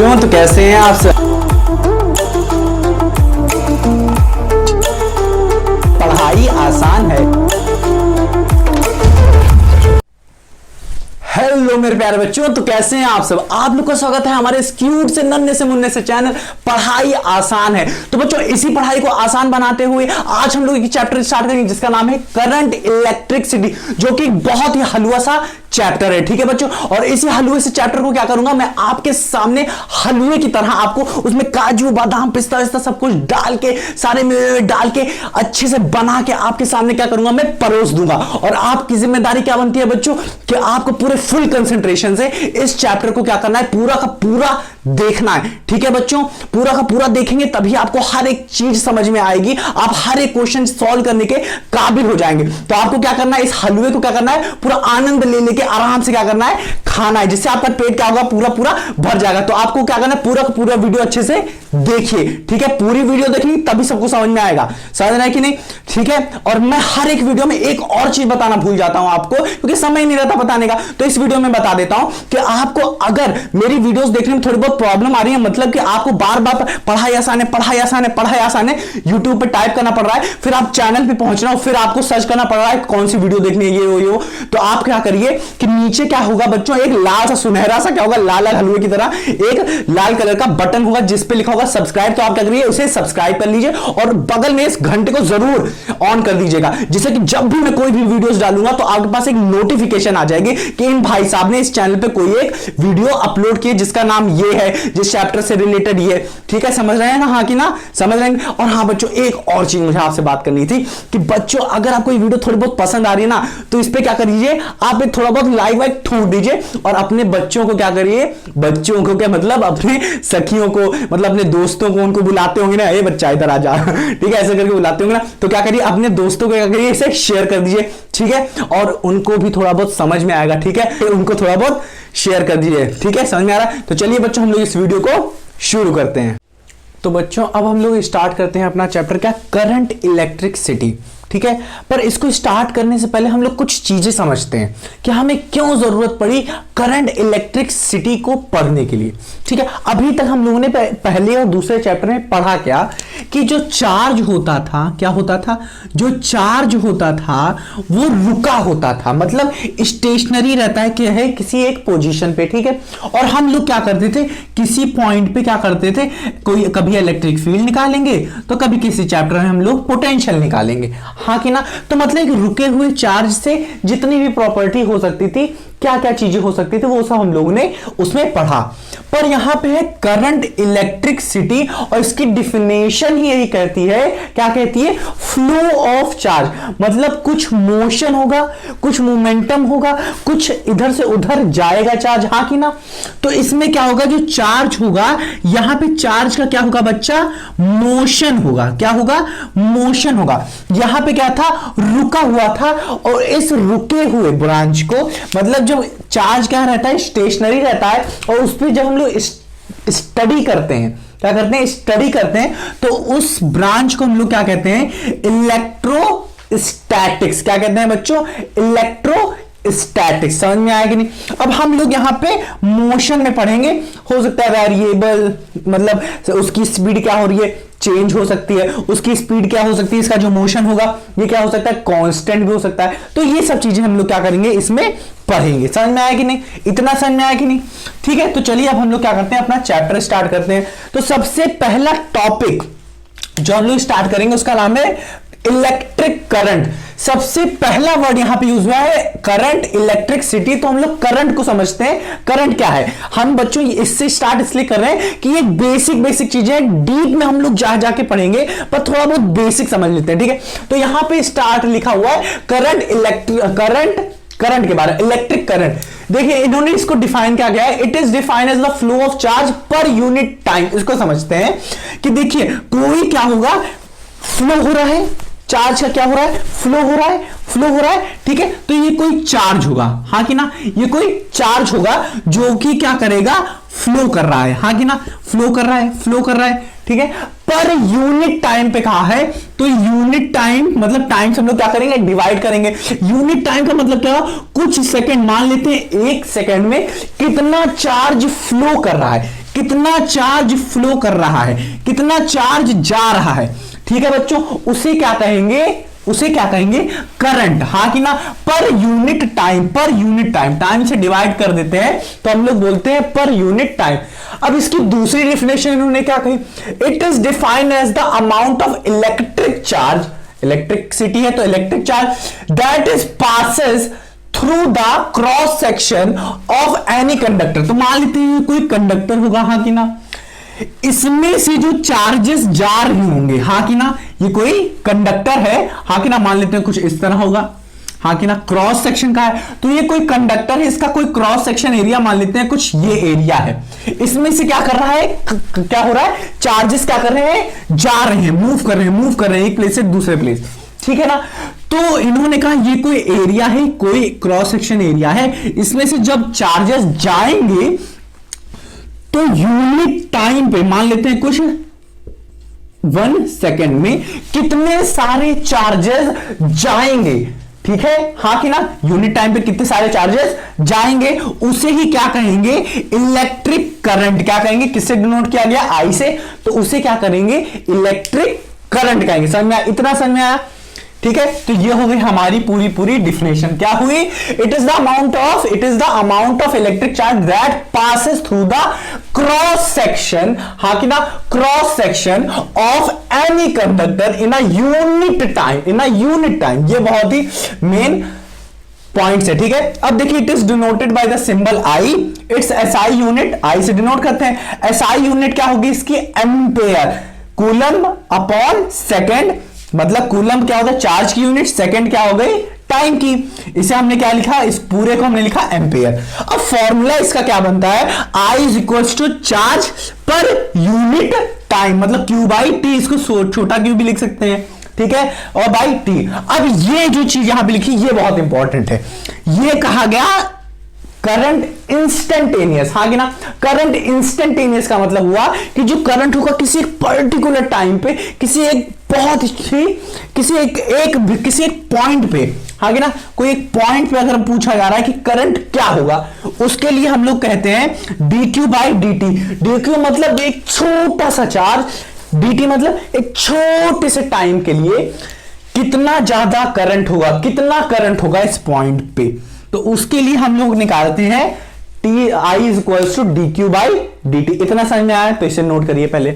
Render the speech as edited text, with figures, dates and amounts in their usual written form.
क्यों तो कैसे हैं आप सब? पढ़ाई आसान है। हेलो मेरे प्यारे बच्चों, तो कैसे हैं आप सब? आप लोग का स्वागत है हमारे इस क्यूट से नन्हे से मुन्ने से चैनल पढ़ाई आसान है। तो बच्चों, इसी पढ़ाई को आसान बनाते हुए आज हम लोग एक चैप्टर स्टार्ट करेंगे जिसका नाम है करंट इलेक्ट्रिसिटी, जो कि बहुत ही हलवा सा चैप्टर है। ठीक है बच्चों, और इसी हलवे से चैप्टर को क्या करूंगा मैं आपके सामने हलवे की तरह आपको उसमें काजू बादाम पिस्ता विस्ता सब कुछ डाल के, सारे मेवे डाल के अच्छे से बना के आपके सामने क्या करूंगा मैं परोस दूंगा। और आपकी जिम्मेदारी क्या बनती है बच्चों कि आपको पूरे फुल कंसंट्रेशन से इस चैप्टर को क्या करना है, पूरा का पूरा देखना है। ठीक है बच्चों, पूरा का पूरा देखेंगे तभी आपको हर एक चीज समझ में आएगी, आप हर एक क्वेश्चन सॉल्व करने के काबिल हो जाएंगे। तो आपको क्या करना है, इस हलवे को क्या करना है, पूरा आनंद ले लेके आराम से क्या करना है, खाना है, जिससे आपका पेट क्या होगा, पूरा पूरा भर जाएगा। तो आपको क्या करना है, पूरा का पूरा वीडियो अच्छे से देखिए। ठीक है, पूरी वीडियो देखिए तभी सबको समझ में आएगा। समझ रहे हैं कि नहीं? ठीक है, और मैं हर एक वीडियो में एक और चीज बताना भूल जाता हूं आपको, क्योंकि समय नहीं रहता बताने का। तो इस वीडियो में बता देता हूं कि आपको अगर मेरी वीडियोस देखने में थोड़ी बहुत प्रॉब्लम आ रही है, मतलब कि आपको बार बार पढ़ाई आसान है, पढ़ाई आसान है, पढ़ाई आसान है यूट्यूब पे टाइप करना पड़ रहा है, फिर आप चैनल पे पहुंचना हो, फिर आपको सर्च करना पड़ रहा है कौन सी वीडियो देखनी है, ये हो। तो आप क्या करिए कि नीचे क्या होगा बच्चों, एक लाल सा सुनहरा सा क्या होगा, लाल लाल हलवे की तरह एक लाल कलर का बटन होगा जिस पे लिखा होगा सब्सक्राइब। तो आप क्या करिए, उसे सब्सक्राइब कर लीजिए और बगल में इस घंटे को जरूर ऑन कर दीजिएगा, जिससे कि जब भी मैं कोई भी वीडियोस डालूंगा तो आपके पास एक नोटिफिकेशन आ जाएगी कि इन भाई साहब ने इस चैनल पे कोई एक वीडियो अपलोड की जिसका नाम ये है, जिस चैप्टर से रिलेटेड ये। ठीक है, समझ रहे हैं ना? हाँ कि ना? समझ रहे हैं। और हाँ बच्चों, एक और चीज मुझे आपसे बात करनी थी कि बच्चों, अगर आपको ये वीडियो थोड़ी बहुत पसंद आ रही है ना, तो इस पे क्या करिए, आप एक थोड़ा बहुत लाइक वाइक ठोक दीजिए और अपने बच्चों को क्या करिए, बच्चों को क्या मतलब अपने सखियों को, मतलब अपने दोस्तों को, उनको बुलाते होंगे ना, ए बच्चा इधर आ जा, ठीक है, ऐसे करके बुलाते होंगे ना, तो क्या करिए अपने दोस्तों को क्या करिए, इसे शेयर कर दीजिए। ठीक है, और उनको भी थोड़ा बहुत समझ में आएगा। ठीक है, तो उनको थोड़ा बहुत शेयर कर दीजिए। ठीक है, समझ में आ रहा है? तो चलिए बच्चों, हम लोग इस वीडियो को शुरू करते हैं। तो बच्चों, अब हम लोग स्टार्ट करते हैं अपना चैप्टर, क्या, करंट इलेक्ट्रिसिटी। ठीक है, पर इसको स्टार्ट करने से पहले हम लोग कुछ चीजें समझते हैं कि हमें क्यों जरूरत पड़ी करंट इलेक्ट्रिसिटी को पढ़ने के लिए। ठीक है, अभी तक हम लोगों ने पहले और दूसरे चैप्टर में पढ़ा क्या कि जो चार्ज होता था, क्या होता था, जो चार्ज होता था वो रुका होता था, मतलब स्टेशनरी रहता है कि है किसी एक पोजीशन पे। ठीक है, और हम लोग क्या करते थे, किसी पॉइंट पे क्या करते थे, कोई कभी इलेक्ट्रिक फील्ड निकालेंगे तो कभी किसी चैप्टर में हम लोग पोटेंशियल निकालेंगे। हाँ कि ना? तो मतलब कि रुके हुए चार्ज से जितनी भी प्रॉपर्टी हो सकती थी, क्या क्या चीजें हो सकती थी, वो सब हम लोगों ने उसमें पढ़ा। पर यहां पे है करंट इलेक्ट्रिसिटी, और इसकी डिफिनेशन ही यही कहती है, क्या कहती है, फ्लो ऑफ चार्ज, मतलब कुछ मोशन होगा, कुछ मोमेंटम होगा, कुछ इधर से उधर जाएगा चार्ज। हाँ कि ना? तो इसमें क्या होगा, जो चार्ज होगा, यहां पे चार्ज का क्या होगा बच्चा, मोशन होगा। क्या होगा, मोशन होगा। यहां पे क्या था, रुका हुआ था, और इस रुके हुए ब्रांच को, मतलब जो चार्ज क्या रहता है, स्टेशनरी रहता है, और उस पर जब हम लोग स्टडी करते हैं, क्या करते हैं, स्टडी करते हैं, तो उस ब्रांच को हम लोग क्या कहते हैं, इलेक्ट्रोस्टैटिक्स। क्या कहते हैं बच्चों, इलेक्ट्रोस्टैटिक्स। समझ में आया कि नहीं? अब हम लोग यहां पे मोशन में पढ़ेंगे, हो सकता है वेरिएबल, मतलब उसकी स्पीड क्या हो रही है, चेंज हो सकती है, उसकी स्पीड क्या हो सकती है, इसका जो मोशन होगा ये क्या हो सकता है, कांस्टेंट भी हो सकता है। तो ये सब चीजें हम लोग क्या करेंगे, इसमें पढ़ेंगे। समझ में आया कि नहीं? इतना समझ में आया कि नहीं? ठीक है, तो चलिए अब हम लोग क्या करते हैं, अपना चैप्टर स्टार्ट करते हैं। तो सबसे पहला टॉपिक जो हम लोग स्टार्ट करेंगे उसका नाम है इलेक्ट्रिक करंट। सबसे पहला वर्ड यहां पे यूज हुआ है करंट इलेक्ट्रिसिटी। तो हम लोग करंट को समझते हैं, करंट क्या है। हम बच्चों इससे स्टार्ट इसलिए कर रहे हैं कि ये बेसिक चीजें, डीप में हम लोग जाके पढ़ेंगे, पर थोड़ा बहुत बेसिक समझ लेते हैं। ठीक है, तो यहां पे स्टार्ट लिखा हुआ है करंट के बारे में, इलेक्ट्रिक करंट। देखिए इन्होंने इसको डिफाइन क्या किया है, it is defined as the flow of charge per unit time. इसको समझते हैं कि देखिए कोई क्या होगा, फ्लो हो रहा है, चार्ज का क्या हो रहा है, फ्लो हो रहा है। ठीक है, तो ये कोई चार्ज होगा। हाँ कि ना? ये कोई चार्ज होगा जो कि क्या करेगा, फ्लो कर रहा है। हाँ कि ना? फ्लो कर रहा है। ठीक है, पर यूनिट टाइम पे कहा है, तो यूनिट टाइम मतलब टाइम से हम लोग क्या करेंगे, डिवाइड करेंगे। यूनिट टाइम का मतलब क्या, कुछ सेकंड मान लेते हैं, एक सेकंड में कितना चार्ज फ्लो कर रहा है, कितना चार्ज फ्लो कर रहा है, कितना चार्ज जा रहा है, ठीक है बच्चों, उसे क्या कहेंगे, उसे क्या कहेंगे, करंट, हाँ कि ना, पर यूनिट टाइम, पर यूनिट टाइम, टाइम से डिवाइड कर देते हैं तो हम लोग बोलते हैं पर यूनिट टाइम। अब इसकी दूसरी डेफिनेशन इन्होंने क्या कही, it is defined as the amount of electric charge, electricity है तो electric charge, that is passes through the cross section of any conductor. तो मान लेते हैं कोई कंडक्टर होगा, हाँ कि ना, इसमें से जो चार्जेस जा रहे होंगे, हाँ कि ना, ये कोई कंडक्टर है, हाँ कि ना, मान लेते हैं कुछ इस तरह होगा, हाँ कि ना, क्रॉस सेक्शन का है, तो ये कोई कंडक्टर है, इसका कोई क्रॉस सेक्शन एरिया मान लेते हैं कुछ ये एरिया है, इसमें से क्या कर रहा है, क्या हो रहा है, चार्जेस क्या कर रहे हैं, जा रहे हैं, मूव कर रहे हैं, मूव कर रहे हैं एक प्लेस से दूसरे प्लेस, ठीक है ना। तो इन्होंने कहा ये कोई एरिया है, कोई क्रॉस सेक्शन एरिया है, इसमें से जब चार्जेस जाएंगे तो यूनिट टाइम पे मान लेते हैं कुछ 1 सेकेंड में कितने सारे चार्जेस जाएंगे, ठीक है, हाँ कि ना, यूनिट टाइम पे कितने सारे चार्जेस जाएंगे, उसे ही क्या कहेंगे, इलेक्ट्रिक करंट, क्या कहेंगे, किससे डिनोट किया गया, आई से, तो उसे क्या करेंगे, इलेक्ट्रिक करंट कहेंगे। समझ में आया, इतना समझ में आया, ठीक है। तो ये हो गई हमारी पूरी पूरी डिफिनेशन, क्या हुई, it is the amount of electric charge that passes through the cross section, हाँ कि ना, cross section of any conductor in a unit time, ये बहुत ही मेन पॉइंट्स है, ठीक है। अब देखिए, it is denoted by the symbol I, it's SI unit, I से डिनोट करते हैं, एसआई यूनिट क्या होगी इसकी, एम्पेयर, कूलम अपॉन सेकेंड, मतलब कूलम क्या होता है, चार्ज की यूनिट, सेकंड क्या हो गई, टाइम की, इसे हमने क्या लिखा, इस पूरे को हमने लिखा एम्पेयर। अब फॉर्मूला इसका क्या बनता है, I is equals to charge per unit time, मतलब Q बाई टी, इसको छोटा Q भी लिख सकते हैं, ठीक है, और बाई टी। अब ये जो चीज यहां पे लिखी, ये बहुत इंपॉर्टेंट है, ये कहा गया करंट इंस्टेंटेनियस, हाँ कि ना, करंट इंस्टेंटेनियस का मतलब हुआ कि जो करंट होगा किसी एक पर्टिकुलर टाइम पे, किसी एक बहुत ही किसी एक पॉइंट पे, हाँ कि ना, कोई एक पॉइंट पे अगर पूछा जा रहा है कि करंट क्या होगा, उसके लिए हम लोग कहते हैं dq बाई dt। dq मतलब एक छोटा सा चार्ज, dt मतलब एक छोटे से टाइम के लिए कितना ज्यादा करंट होगा इस पॉइंट पे, तो उसके लिए हम लोग निकालते हैं t, I is equal to d q by d t. इतना समझ में आया, तो इसे नोट करिए पहले।